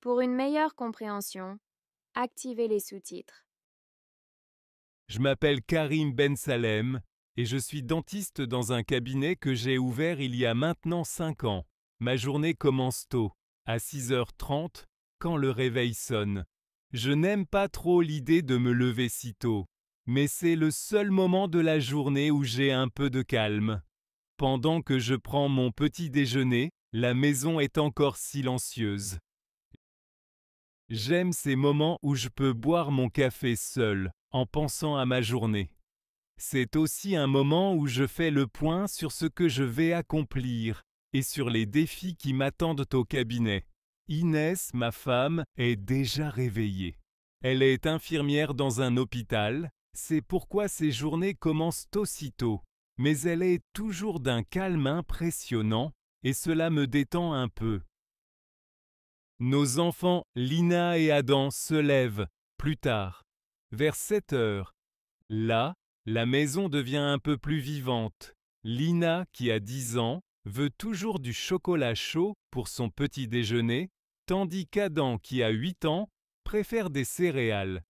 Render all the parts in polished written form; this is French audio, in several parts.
Pour une meilleure compréhension, activez les sous-titres. Je m'appelle Karim Ben Salem et je suis dentiste dans un cabinet que j'ai ouvert il y a maintenant 5 ans. Ma journée commence tôt, à 6h30, quand le réveil sonne. Je n'aime pas trop l'idée de me lever si tôt, mais c'est le seul moment de la journée où j'ai un peu de calme. Pendant que je prends mon petit déjeuner, la maison est encore silencieuse. J'aime ces moments où je peux boire mon café seul, en pensant à ma journée. C'est aussi un moment où je fais le point sur ce que je vais accomplir et sur les défis qui m'attendent au cabinet. Inès, ma femme, est déjà réveillée. Elle est infirmière dans un hôpital, c'est pourquoi ses journées commencent aussitôt. Mais elle est toujours d'un calme impressionnant et cela me détend un peu. Nos enfants, Lina et Adam, se lèvent plus tard, vers 7 heures. Là, la maison devient un peu plus vivante. Lina, qui a 10 ans, veut toujours du chocolat chaud pour son petit déjeuner, tandis qu'Adam, qui a 8 ans, préfère des céréales.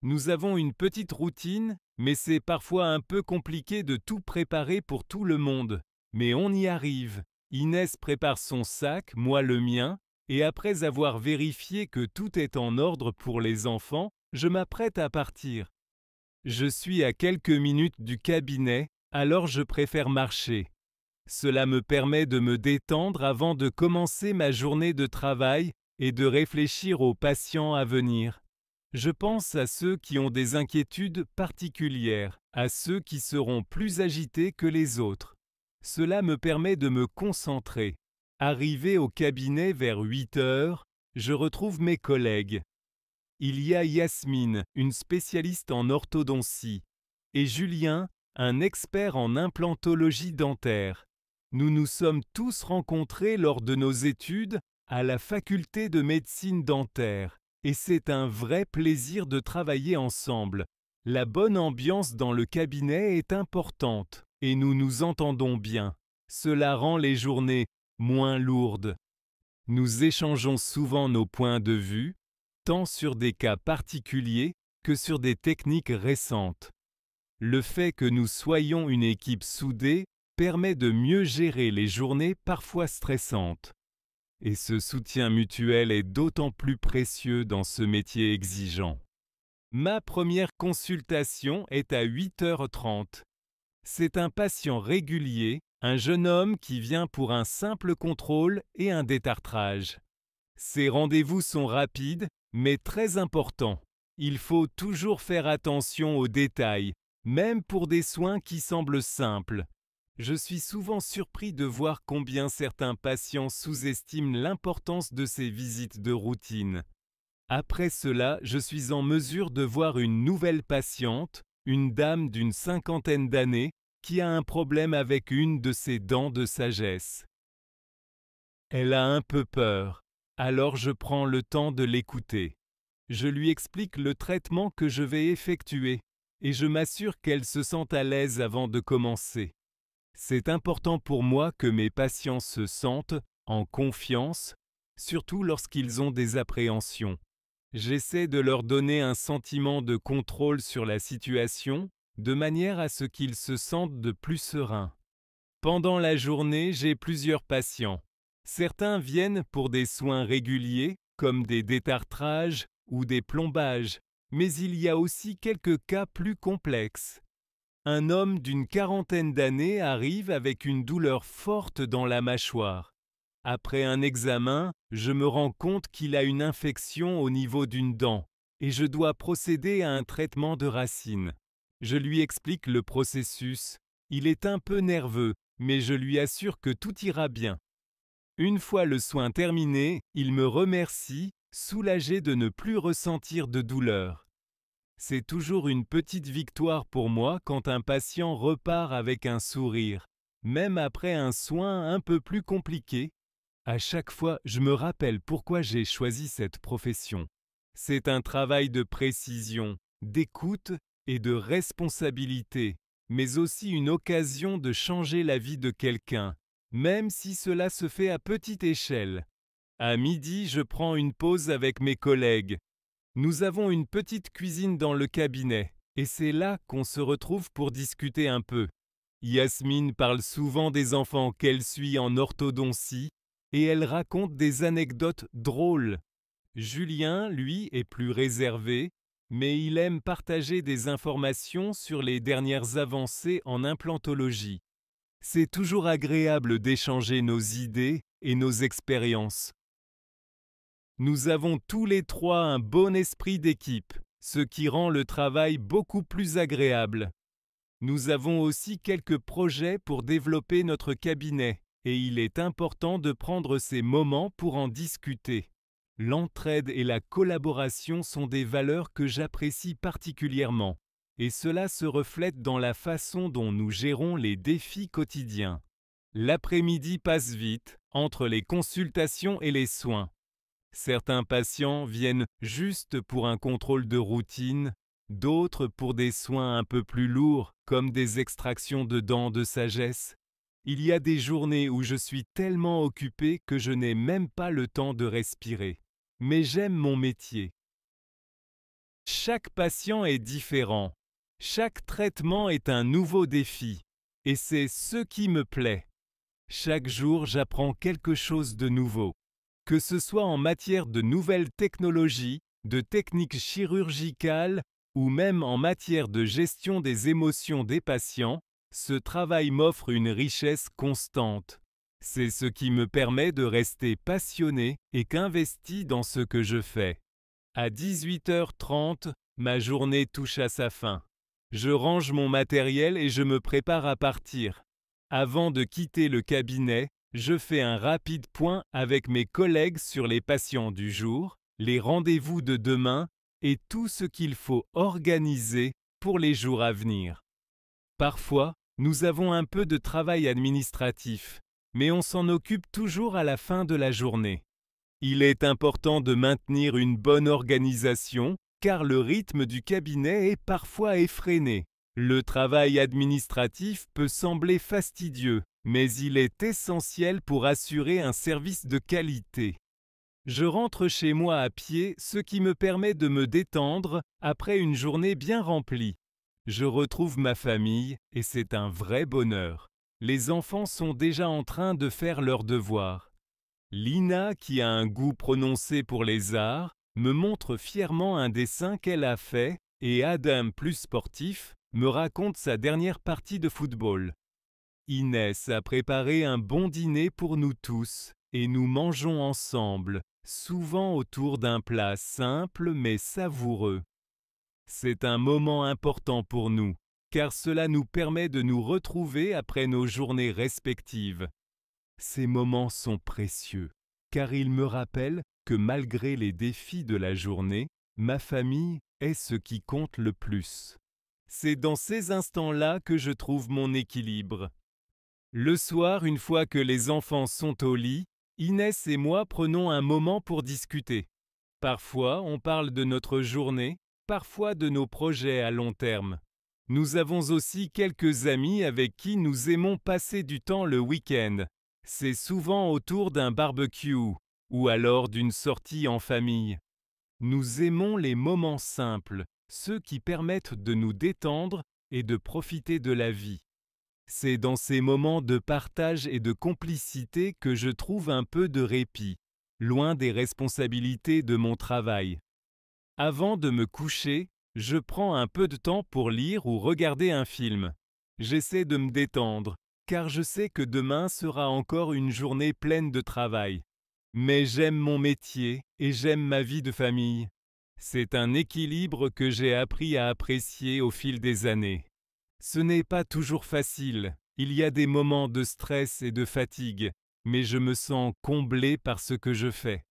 Nous avons une petite routine, mais c'est parfois un peu compliqué de tout préparer pour tout le monde. Mais on y arrive. Inès prépare son sac, moi le mien, et après avoir vérifié que tout est en ordre pour les enfants, je m'apprête à partir. Je suis à quelques minutes du cabinet, alors je préfère marcher. Cela me permet de me détendre avant de commencer ma journée de travail et de réfléchir aux patients à venir. Je pense à ceux qui ont des inquiétudes particulières, à ceux qui seront plus agités que les autres. Cela me permet de me concentrer. Arrivé au cabinet vers 8 heures, je retrouve mes collègues. Il y a Yasmine, une spécialiste en orthodontie, et Julien, un expert en implantologie dentaire. Nous nous sommes tous rencontrés lors de nos études à la faculté de médecine dentaire, et c'est un vrai plaisir de travailler ensemble. La bonne ambiance dans le cabinet est importante, et nous nous entendons bien. Cela rend les journées moins lourdes. Nous échangeons souvent nos points de vue, tant sur des cas particuliers que sur des techniques récentes. Le fait que nous soyons une équipe soudée permet de mieux gérer les journées parfois stressantes. Et ce soutien mutuel est d'autant plus précieux dans ce métier exigeant. Ma première consultation est à 8h30. C'est un patient régulier, un jeune homme qui vient pour un simple contrôle et un détartrage. Ces rendez-vous sont rapides, mais très importants. Il faut toujours faire attention aux détails, même pour des soins qui semblent simples. Je suis souvent surpris de voir combien certains patients sous-estiment l'importance de ces visites de routine. Après cela, je suis en mesure de voir une nouvelle patiente, une dame d'une 50aine d'années, qui a un problème avec une de ses dents de sagesse. Elle a un peu peur, alors je prends le temps de l'écouter. Je lui explique le traitement que je vais effectuer et je m'assure qu'elle se sente à l'aise avant de commencer. C'est important pour moi que mes patients se sentent en confiance, surtout lorsqu'ils ont des appréhensions. J'essaie de leur donner un sentiment de contrôle sur la situation, de manière à ce qu'ils se sentent de plus sereins. Pendant la journée, j'ai plusieurs patients. Certains viennent pour des soins réguliers, comme des détartrages ou des plombages, mais il y a aussi quelques cas plus complexes. Un homme d'une 40aine d'années arrive avec une douleur forte dans la mâchoire. Après un examen, je me rends compte qu'il a une infection au niveau d'une dent et je dois procéder à un traitement de racine. Je lui explique le processus. Il est un peu nerveux, mais je lui assure que tout ira bien. Une fois le soin terminé, il me remercie, soulagé de ne plus ressentir de douleur. C'est toujours une petite victoire pour moi quand un patient repart avec un sourire, même après un soin un peu plus compliqué. À chaque fois, je me rappelle pourquoi j'ai choisi cette profession. C'est un travail de précision, d'écoute et de responsabilité, mais aussi une occasion de changer la vie de quelqu'un, même si cela se fait à petite échelle. À midi, je prends une pause avec mes collègues. Nous avons une petite cuisine dans le cabinet, et c'est là qu'on se retrouve pour discuter un peu. Yasmine parle souvent des enfants qu'elle suit en orthodontie, et elle raconte des anecdotes drôles. Julien, lui, est plus réservé, mais il aime partager des informations sur les dernières avancées en implantologie. C'est toujours agréable d'échanger nos idées et nos expériences. Nous avons tous les trois un bon esprit d'équipe, ce qui rend le travail beaucoup plus agréable. Nous avons aussi quelques projets pour développer notre cabinet, et il est important de prendre ces moments pour en discuter. L'entraide et la collaboration sont des valeurs que j'apprécie particulièrement, et cela se reflète dans la façon dont nous gérons les défis quotidiens. L'après-midi passe vite, entre les consultations et les soins. Certains patients viennent juste pour un contrôle de routine, d'autres pour des soins un peu plus lourds, comme des extractions de dents de sagesse. Il y a des journées où je suis tellement occupé que je n'ai même pas le temps de respirer. Mais j'aime mon métier. Chaque patient est différent. Chaque traitement est un nouveau défi. Et c'est ce qui me plaît. Chaque jour, j'apprends quelque chose de nouveau. Que ce soit en matière de nouvelles technologies, de techniques chirurgicales ou même en matière de gestion des émotions des patients, ce travail m'offre une richesse constante. C'est ce qui me permet de rester passionné et qu'investi dans ce que je fais. À 18h30, ma journée touche à sa fin. Je range mon matériel et je me prépare à partir. Avant de quitter le cabinet, je fais un rapide point avec mes collègues sur les patients du jour, les rendez-vous de demain et tout ce qu'il faut organiser pour les jours à venir. Parfois, nous avons un peu de travail administratif, mais on s'en occupe toujours à la fin de la journée. Il est important de maintenir une bonne organisation, car le rythme du cabinet est parfois effréné. Le travail administratif peut sembler fastidieux, mais il est essentiel pour assurer un service de qualité. Je rentre chez moi à pied, ce qui me permet de me détendre après une journée bien remplie. Je retrouve ma famille et c'est un vrai bonheur. Les enfants sont déjà en train de faire leurs devoirs. Lina, qui a un goût prononcé pour les arts, me montre fièrement un dessin qu'elle a fait et Adam, plus sportif, me raconte sa dernière partie de football. Inès a préparé un bon dîner pour nous tous et nous mangeons ensemble, souvent autour d'un plat simple mais savoureux. C'est un moment important pour nous, car cela nous permet de nous retrouver après nos journées respectives. Ces moments sont précieux, car ils me rappellent que malgré les défis de la journée, ma famille est ce qui compte le plus. C'est dans ces instants-là que je trouve mon équilibre. Le soir, une fois que les enfants sont au lit, Inès et moi prenons un moment pour discuter. Parfois, on parle de notre journée, parfois de nos projets à long terme. Nous avons aussi quelques amis avec qui nous aimons passer du temps le week-end. C'est souvent autour d'un barbecue ou alors d'une sortie en famille. Nous aimons les moments simples, ceux qui permettent de nous détendre et de profiter de la vie. C'est dans ces moments de partage et de complicité que je trouve un peu de répit, loin des responsabilités de mon travail. Avant de me coucher, je prends un peu de temps pour lire ou regarder un film. J'essaie de me détendre, car je sais que demain sera encore une journée pleine de travail. Mais j'aime mon métier et j'aime ma vie de famille. C'est un équilibre que j'ai appris à apprécier au fil des années. Ce n'est pas toujours facile, il y a des moments de stress et de fatigue, mais je me sens comblé par ce que je fais.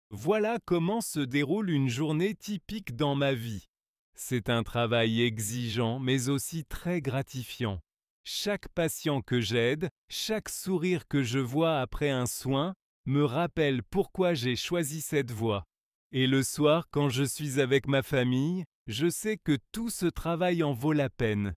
Voilà comment se déroule une journée typique dans ma vie. C'est un travail exigeant, mais aussi très gratifiant. Chaque patient que j'aide, chaque sourire que je vois après un soin, me rappelle pourquoi j'ai choisi cette voie. Et le soir, quand je suis avec ma famille, je sais que tout ce travail en vaut la peine,